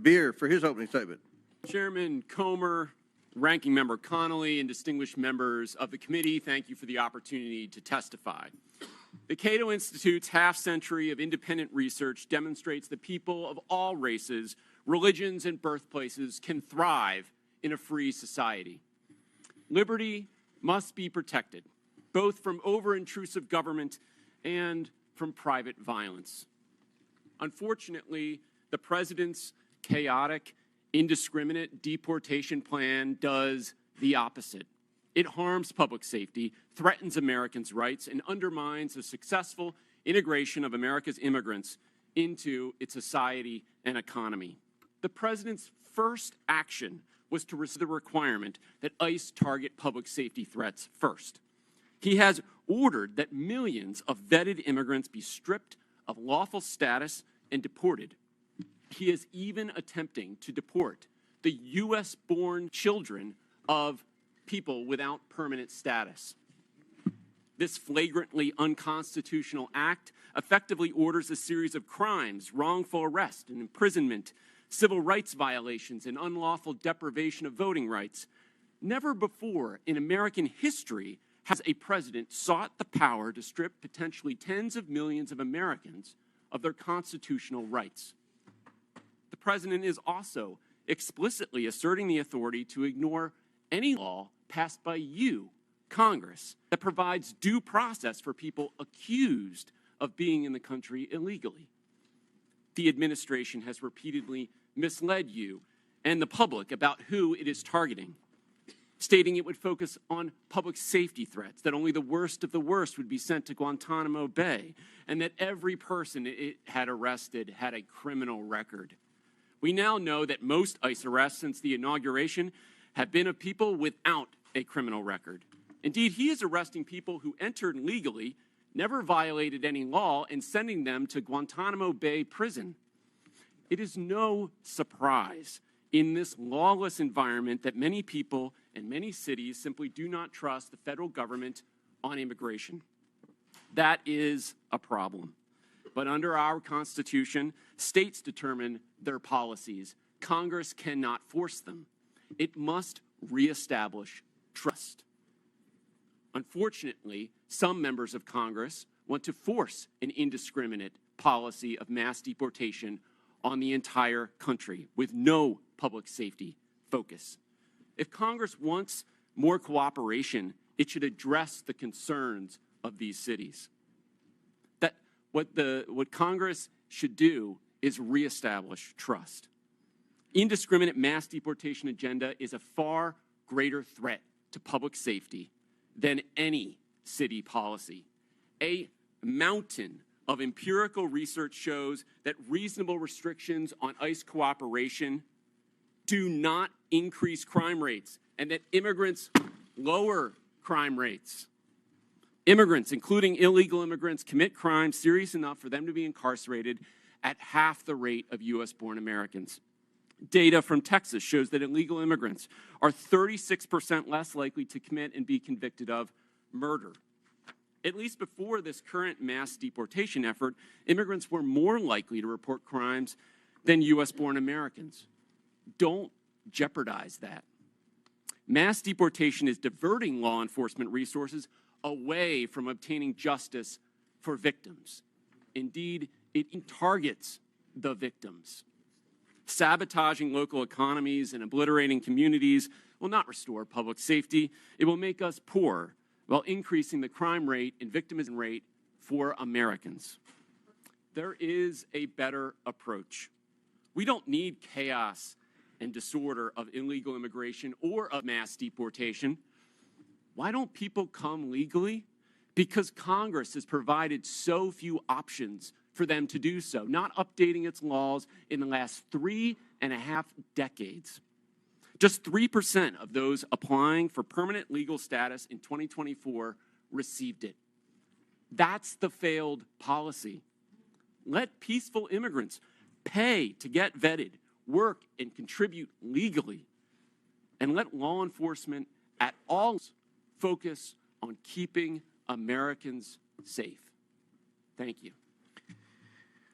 Bier for his opening statement. Chairman Comer, Ranking Member Connolly, and distinguished members of the committee, thank you for the opportunity to testify. The Cato Institute's half-century of independent research demonstrates that people of all races, religions, and birthplaces can thrive in a free society. Liberty must be protected, both from over-intrusive government and from private violence. Unfortunately, the president's chaotic, indiscriminate deportation plan does the opposite. It harms public safety, threatens Americans' rights, and undermines the successful integration of America's immigrants into its society and economy. The president's first action was to rescind the requirement that ICE target public safety threats first. He has ordered that millions of vetted immigrants be stripped of lawful status and deported. He is even attempting to deport the U.S.-born children of people without permanent status. This flagrantly unconstitutional act effectively orders a series of crimes, wrongful arrest and imprisonment, civil rights violations, and unlawful deprivation of voting rights. Never before in American history has a president sought the power to strip potentially tens of millions of Americans of their constitutional rights. The president is also explicitly asserting the authority to ignore any law passed by you, Congress, that provides due process for people accused of being in the country illegally. The administration has repeatedly misled you and the public about who it is targeting, stating it would focus on public safety threats, that only the worst of the worst would be sent to Guantanamo Bay, and that every person it had arrested had a criminal record. We now know that most ICE arrests since the inauguration have been of people without a criminal record. Indeed, he is arresting people who entered legally, never violated any law, and sending them to Guantanamo Bay prison. It is no surprise in this lawless environment that many people and many cities simply do not trust the federal government on immigration. That is a problem. But under our Constitution, states determine their policies. Congress cannot force them. It must reestablish trust. Unfortunately, some members of Congress want to force an indiscriminate policy of mass deportation on the entire country with no public safety focus. If Congress wants more cooperation, it should address the concerns of these cities. What Congress should do is reestablish trust. Indiscriminate mass deportation agenda is a far greater threat to public safety than any city policy. A mountain of empirical research shows that reasonable restrictions on ICE cooperation do not increase crime rates, and that immigrants lower crime rates. Immigrants, including illegal immigrants, commit crimes serious enough for them to be incarcerated at half the rate of U.S.-born Americans. Data from Texas shows that illegal immigrants are 36% less likely to commit and be convicted of murder. At least before this current mass deportation effort, immigrants were more likely to report crimes than U.S.-born Americans. Don't jeopardize that. Mass deportation is diverting law enforcement resources away from obtaining justice for victims. Indeed, it targets the victims. Sabotaging local economies and obliterating communities will not restore public safety. It will make us poor while increasing the crime rate and victimization rate for Americans. There is a better approach. We don't need chaos and disorder of illegal immigration or of mass deportation. Why don't people come legally? Because Congress has provided so few options for them to do so, not updating its laws in the last 3.5 decades. Just 3% of those applying for permanent legal status in 2024 received it. That's the failed policy. Let peaceful immigrants pay to get vetted, work, and contribute legally, and let law enforcement at all focus on keeping Americans safe. Thank you.